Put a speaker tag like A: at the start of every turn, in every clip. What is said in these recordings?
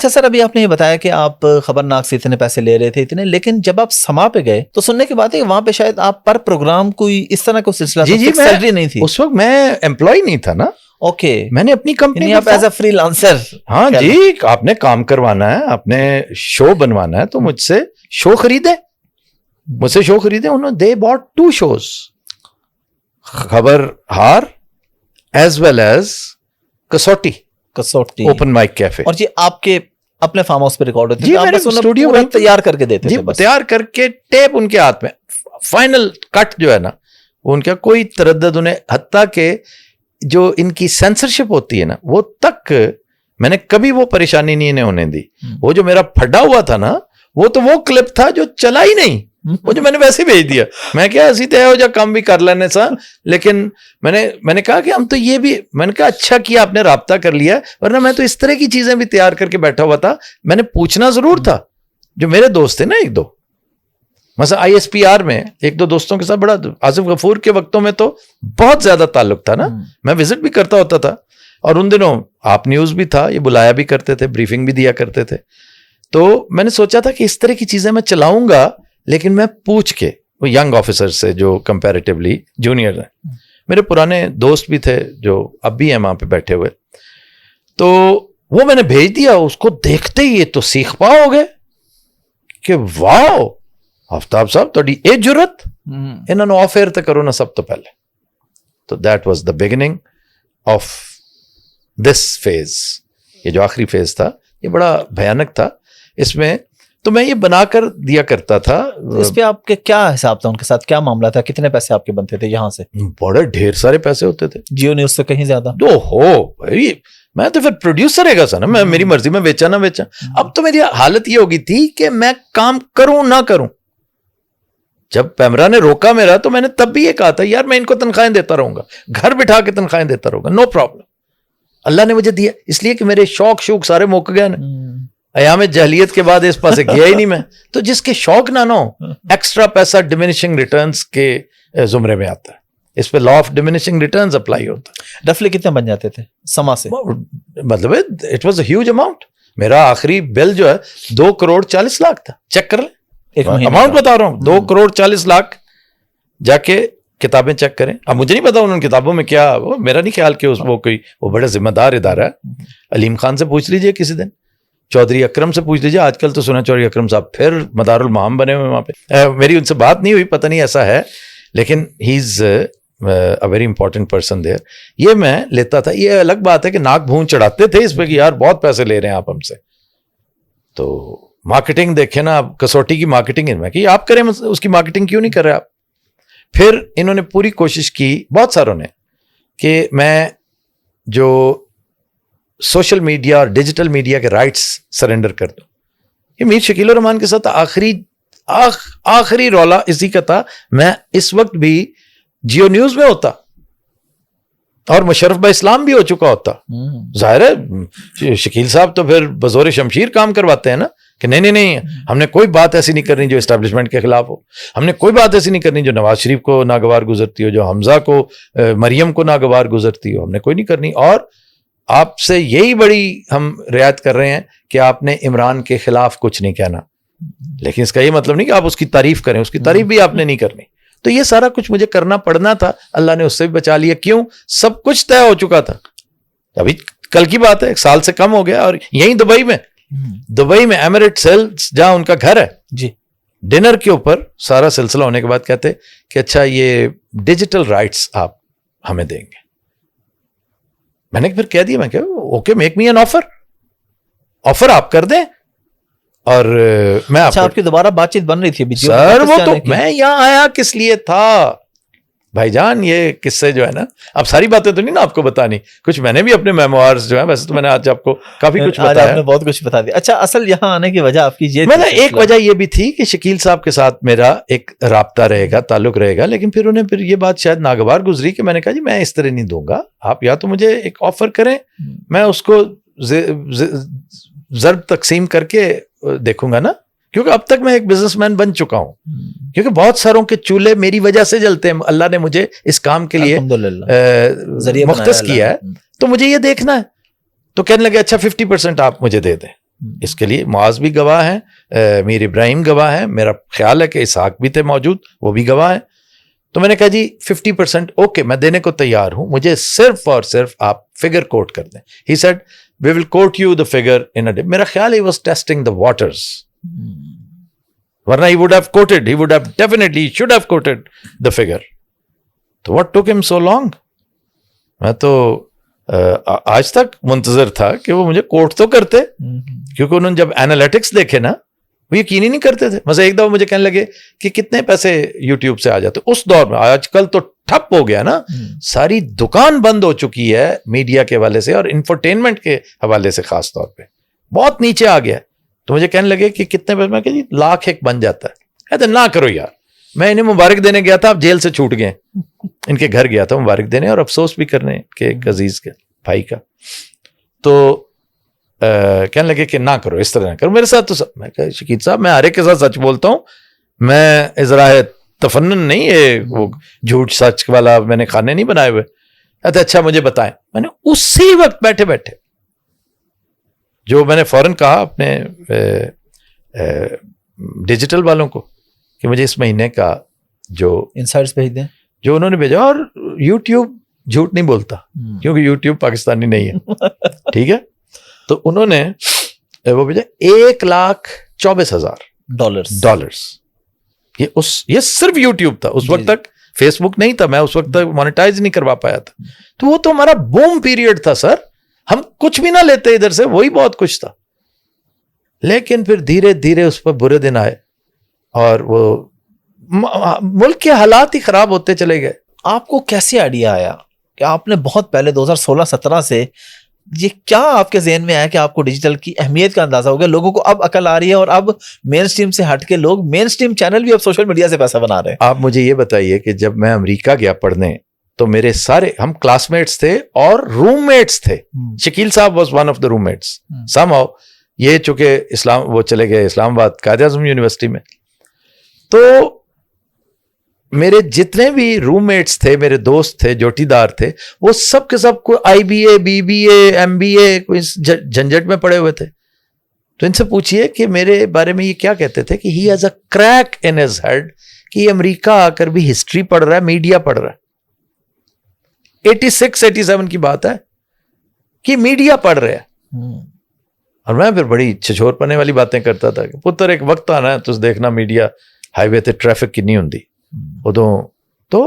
A: اچھا سر، ابھی آپ نے یہ بتایا کہ آپ خبرناک سے اتنے پیسے لے رہے تھے اتنے، لیکن جب آپ سما پہ گئے تو سننے کی بات ہے کہ وہاں پہ شاید آپ پر پروگرام کوئی اس طرح کا سلسلہ تھا،
B: جی
A: سیلری نہیں تھی
B: اس وقت، میں امپلائی نہیں تھا نا.
A: اوکے،
B: میں نے اپنی کمپنی
A: آپ ایز اے فری لانسر.
B: ہاں جی، آپ نے کام کروانا ہے، آپ نے شو بنوانا ہے تو مجھ سے شو خریدے، انہوں نے دے باٹ 2 shows، خبر ہار as well as Kasauti open mic cafe.
A: اور یہ آپ کے اپنے فارم ہاؤس پہ ریکارڈ ہوتے
B: تھے؟ میرے اسٹوڈیو میں
A: تیار کر کے دیتے
B: تھے، تیار کر کے ٹیپ ان کے ہاتھ میں، فائنل کٹ جو ہے نا وہ ان کا کوئی تردد انہیں، حتیٰ کہ جو ان کی سینسرشپ ہوتی ہے نا وہ تک میں نے کبھی وہ پریشانی نہیں انہیں ہونے دی. وہ جو میرا پھڈا ہوا تھا نا وہ تو وہ کلپ تھا جو چلا ہی نہیں، وہ جو میں نے ویسے بھیج دیا. میں کیا ایسی طے ہو جا کام بھی کر لینے سا، لیکن میں نے کہا کہ ہم تو یہ بھی، میں نے کہا اچھا کیا آپ نے رابطہ کر لیا، ورنہ میں تو اس طرح کی چیزیں بھی تیار کر کے بیٹھا ہوا تھا. میں نے پوچھنا ضرور تھا. جو میرے دوست تھے نا 1-2، مثلا ISPR میں 1-2 دوستوں کے ساتھ بڑا، آصف غفور کے وقتوں میں تو بہت زیادہ تعلق تھا نا، میں وزٹ بھی کرتا ہوتا تھا. اور ان دنوں آپ نیوز بھی تھا، یہ بلایا بھی کرتے تھے، بریفنگ بھی دیا کرتے تھے. تو میں نے سوچا تھا کہ اس طرح کی چیزیں میں چلاؤں گا، لیکن میں پوچھ کے وہ ینگ آفیسر سے جو کمپیریٹیولی جونیئر ہیں، میرے پرانے دوست بھی تھے جو اب بھی ہیں وہاں پہ بیٹھے ہوئے، تو وہ میں نے بھیج دیا. اس کو دیکھتے ہی یہ تو سیخ پا ہو گئے کہ واو آفتاب صاحب تھوڑی یہ جرت، انہوں نے آف ایئر تے کرو نا سب تو پہلے. تو that was the beginning of this phase. یہ جو آخری فیز تھا یہ بڑا بھیانک تھا. اس میں تو میں یہ بنا کر دیا کرتا تھا.
A: اس پہ آپ کے کیا حساب تھا، ان کے ساتھ کیا معاملہ تھا، کتنے پیسے آپ کے بنتے تھے یہاں سے؟
B: بڑے ڈھیر سارے پیسے ہوتے تھے،
A: جیو نیوز سے کہیں زیادہ.
B: بھائی میں تو پھر پروڈیوسر ہے گا سا نا، میں میری مرضی میں بیچا نہ بیچا. اب تو میری حالت یہ ہوگی تھی کہ میں کام کروں نہ کروں. جب پیمرا نے روکا میرا تو میں نے تب بھی یہ کہا تھا یار میں ان کو تنخواہیں دیتا رہوں گا، گھر بٹھا کے تنخواہیں دیتا رہوں گا، نو پرابلم. اللہ نے مجھے دیا، اس لیے کہ میرے شوق سارے موک گئے نا. ایام جہلیت کے بعد اس پاسے گیا ہی نہیں میں. تو جس کے شوق نہ ہو، ایکسٹرا پیسہ ڈیمینشنگ ریٹرنز کے زمرے میں آتا ہے. اس پہ law of diminishing returns apply ہوتا ہے.
A: رفلی کتنے بن جاتے تھے سما سے؟
B: مطلب it was a huge amount. میرا آخری بل جو ہے 2,40,00,000 تھا. چیک کر لیں، اماؤنٹ بتا رہا ہوں، 2,40,00,000. جا کے کتابیں چیک کریں. اب مجھے نہیں پتا ان کتابوں میں کیا، میرا نہیں خیال کہ وہ بڑے ذمہ دار ادارہ ہے. علیم خان سے پوچھ لیجئے کسی دن، چودھری اکرم سے پوچھ لیجیے. آج کل تو سنا چودھری اکرم صاحب پھر مدار المعام بنے ہوئے وہاں پہ. میری ان سے بات نہیں ہوئی، پتہ نہیں ایسا ہے، لیکن he is a very important person there. یہ میں لیتا تھا. یہ الگ بات ہے کہ ناک بھون چڑھاتے تھے اس پہ کہ یار بہت پیسے لے رہے ہیں آپ ہم سے. تو مارکیٹنگ دیکھیں نا آپ، کسوٹی کی مارکیٹنگ میں کہ آپ کریں، اس کی مارکیٹنگ کیوں نہیں کر رہے آپ. پھر انہوں نے پوری کوشش کی بہت ساروں نے کہ میں جو سوشل میڈیا اور ڈیجیٹل میڈیا کے رائٹس سرنڈر کر دوں. یہ میر شکیل الرحمان کے ساتھ آخری رولا اسی کا تھا. میں اس وقت بھی جیو نیوز میں ہوتا اور مشرف با اسلام بھی ہو چکا ہوتا. ظاہر ہے شکیل صاحب تو پھر بزور شمشیر کام کرواتے ہیں نا کہ نہیں ہم نے کوئی بات ایسی نہیں کرنی جو اسٹیبلشمنٹ کے خلاف ہو، ہم نے کوئی بات ایسی نہیں کرنی جو نواز شریف کو ناگوار گزرتی ہو، جو حمزہ کو، مریم کو ناگوار گزرتی ہو، ہم نے کوئی نہیں کرنی. اور آپ سے یہی بڑی ہم رعایت کر رہے ہیں کہ آپ نے عمران کے خلاف کچھ نہیں کہنا. لیکن اس کا یہ مطلب نہیں کہ آپ اس کی تعریف کریں، اس کی تعریف بھی آپ نے نہیں کرنی. تو یہ سارا کچھ مجھے کرنا پڑنا تھا. اللہ نے اس سے بھی بچا لیا. کیوں؟ سب کچھ طے ہو چکا تھا. ابھی کل کی بات ہے، 1 سال سے کم ہو گیا. اور یہیں دبئی میں ایمریٹ سیلز جہاں ان کا گھر ہے
A: جی،
B: ڈنر کے اوپر سارا سلسلہ ہونے کے بعد کہتے کہ اچھا یہ ڈیجیٹل رائٹس آپ ہمیں دیں گے. میں نے پھر کہہ دیا، میں کہ okay make me an offer آپ کر دیں. اور میں
A: آپ کی دوبارہ بات چیت بن رہی تھی
B: سر. وہ تو میں یہاں آیا کس لیے تھا بھائی جان، یہ قصے جو ہے نا، اب ساری باتیں تو نہیں نا آپ کو بتانی، کچھ میں نے بھی اپنے میموارز جو ہیں، ویسے تو میں نے آج آپ کو کافی کچھ بتایا،
A: آپ نے بہت کچھ بتا دیا. اچھا اصل یہاں آنے کی وجہ آپ کی یہ،
B: میں نے ایک وجہ یہ بھی تھی کہ شکیل صاحب کے ساتھ میرا ایک رابطہ رہے گا، تعلق رہے گا. لیکن پھر انہیں یہ بات شاید ناگوار گزری کہ میں نے کہا جی میں اس طرح نہیں دوں گا. آپ یا تو مجھے ایک آفر کریں، میں اس کو ضرب تقسیم کر کے دیکھوں گا نا، کیونکہ اب تک میں ایک بزنس مین بن چکا ہوں. کیونکہ بہت ساروں کے چولہے میری وجہ سے جلتے ہیں. اللہ نے مجھے اس کام کے لیے مختص کیا ہے، تو مجھے یہ دیکھنا ہے. تو کہنے لگے اچھا 50% آپ مجھے دے دیں. اس کے لیے معاذ بھی گواہ ہیں, میر ابراہیم گواہ ہیں, میرا خیال ہے کہ اسحاق بھی تھے موجود, وہ بھی گواہ ہیں. تو میں نے کہا جی 50% اوکے میں دینے کو تیار ہوں, مجھے صرف اور صرف آپ فگر کوٹ کر دیں. He said we will quote you the figure in a day. میرا خیال he was testing the waters. ورنہ he would have quoted, he would have definitely should have quoted the figure. تو what took him so long? میں تو آج تک منتظر تھا کہ وہ مجھے کوٹ تو کرتے, کیونکہ انہوں نے جب اینالیٹکس دیکھے نا وہ یقین ہی نہیں کرتے تھے. مثلا ایک دفعہ مجھے کہنے لگے کہ کتنے پیسے یوٹیوب سے آ جاتے اس دور میں. آج کل تو ٹھپ ہو گیا نا, ساری دکان بند ہو چکی ہے میڈیا کے حوالے سے اور انفرٹینمنٹ کے حوالے سے, خاص طور پہ بہت نیچے آ گیا. تو مجھے کہنے لگے کہ کتنے پیسے, میں کہ جی 1,00,000 بن جاتا ہے. کہتے نہ کرو یار, میں انہیں مبارک دینے گیا تھا, آپ جیل سے چھوٹ گئے. ان کے گھر گیا تھا مبارک دینے اور افسوس بھی کرنے کے ایک عزیز کے بھائی کا. تو کہنے لگے کہ نہ کرو, اس طرح نہ کرو میرے ساتھ. تو میں کہا شکیل صاحب میں ہر ایک کے ساتھ سچ بولتا ہوں, میں ازراء تفنن نہیں, یہ وہ جھوٹ سچ والا میں نے کھانے نہیں بنائے ہوئے. اچھا مجھے بتائیں. میں نے اسی وقت بیٹھے بیٹھے جو میں نے فوراً کہا اپنے ڈیجیٹل والوں کو کہ مجھے اس مہینے کا جو
A: انسائٹس بھیج دیں,
B: جو انہوں نے بھیجا. اور یوٹیوب جھوٹ نہیں بولتا کیونکہ یوٹیوب پاکستانی نہیں ہے, ٹھیک ہے. تو انہوں نے وہ بھیجا $1,24,000. یہ صرف یوٹیوب تھا اس وقت تک, فیس بک نہیں تھا, میں اس وقت تک مانیٹائز نہیں کروا پایا تھا. تو وہ تو ہمارا بوم پیریڈ تھا سر, ہم کچھ بھی نہ لیتے ادھر سے, وہی بہت کچھ تھا. لیکن پھر دھیرے دھیرے اس پر برے دن آئے اور وہ ملک کے حالات ہی خراب ہوتے چلے گئے.
A: آپ کو کیسے آئیڈیا آیا کہ آپ نے بہت پہلے 2016-17 سے یہ کیا آپ کے ذہن میں آیا کہ آپ کو ڈیجیٹل کی اہمیت کا اندازہ ہو گیا, لوگوں کو اب عقل آ رہی ہے اور اب مین سٹریم سے ہٹ کے لوگ مین سٹریم چینل بھی اب سوشل میڈیا سے پیسہ بنا رہے ہیں؟
B: آپ مجھے یہ بتائیے کہ جب میں امریکہ گیا پڑھنے تو میرے سارے ہم کلاس میٹس تھے اور روم میٹس تھے. شکیل صاحب was one of the roommates somehow. یہ چونکہ وہ چلے گئے اسلام آباد قائد اعظم یونیورسٹی میں. تو میرے جتنے بھی روم میٹس تھے, میرے دوست تھے, جوٹی دار تھے, وہ سب کے سب کو IBA, BBA, MBA کوئی جھنجٹ میں پڑے ہوئے تھے. تو ان سے پوچھئے کہ میرے بارے میں یہ کیا کہتے تھے کہ he has a crack in his head کہ یہ امریکہ آ کر بھی ہسٹری پڑھ رہا ہے, میڈیا پڑھ رہا ہے. 86-87 کی بات ہے کہ میڈیا پڑھ رہے ہیں. اور میں پھر بڑی چھچور پنے والی باتیں کرتا تھا کہ پتر ایک وقت آنا ہے تو دیکھنا میڈیا ہائی وے تے ٹریفک کنی ہوندی ادوں. تو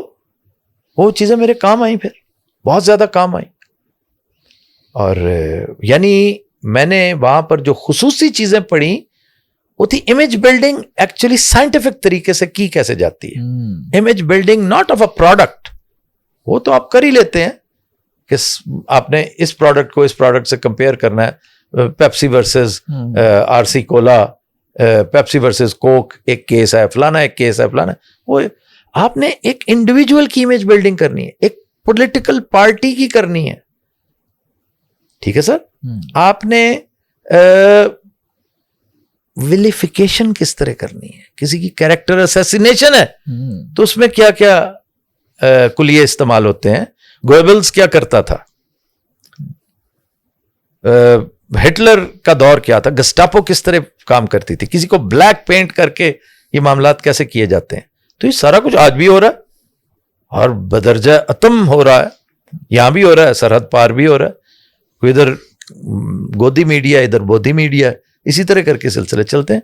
B: وہ چیزیں میرے کام آئیں, پھر بہت زیادہ کام آئیں. اور یعنی میں نے وہاں پر جو خصوصی چیزیں پڑھی وہ تھی امیج بلڈنگ ایکچولی سائنٹیفک طریقے سے کی کیسے جاتی ہے. Image building not of a product, وہ تو آپ کر ہی لیتے ہیں کہ آپ نے اس پروڈکٹ کو اس پروڈکٹ سے کمپیئر کرنا ہے. پیپسی ورسز RC کولا, پیپسی ورسز کوک ایک کیس ہے, فلانا ایک کیس ہے, فلانا. وہ آپ نے ایک انڈیویجول کی امیج بلڈنگ کرنی ہے, ایک پولیٹیکل پارٹی کی کرنی ہے, ٹھیک ہے سر. آپ نے ویلیفیکیشن کس طرح کرنی ہے, کسی کی کیریکٹر اسیسینیشن ہے تو اس میں کیا کیا کلیے استعمال ہوتے ہیں. گویبلز کیا کرتا تھا, ہٹلر کا دور کیا تھا, گسٹاپو کس طرح کام کرتی تھی, کسی کو بلیک پینٹ کر کے یہ معاملات کیسے کیے جاتے ہیں. تو یہ سارا کچھ آج بھی ہو رہا ہے اور بدرجہ اتم ہو رہا ہے, یہاں بھی ہو رہا ہے, سرحد پار بھی ہو رہا ہے. کوئی ادھر گودی میڈیا, ادھر بودھی میڈیا, اسی طرح کر کے سلسلے چلتے ہیں.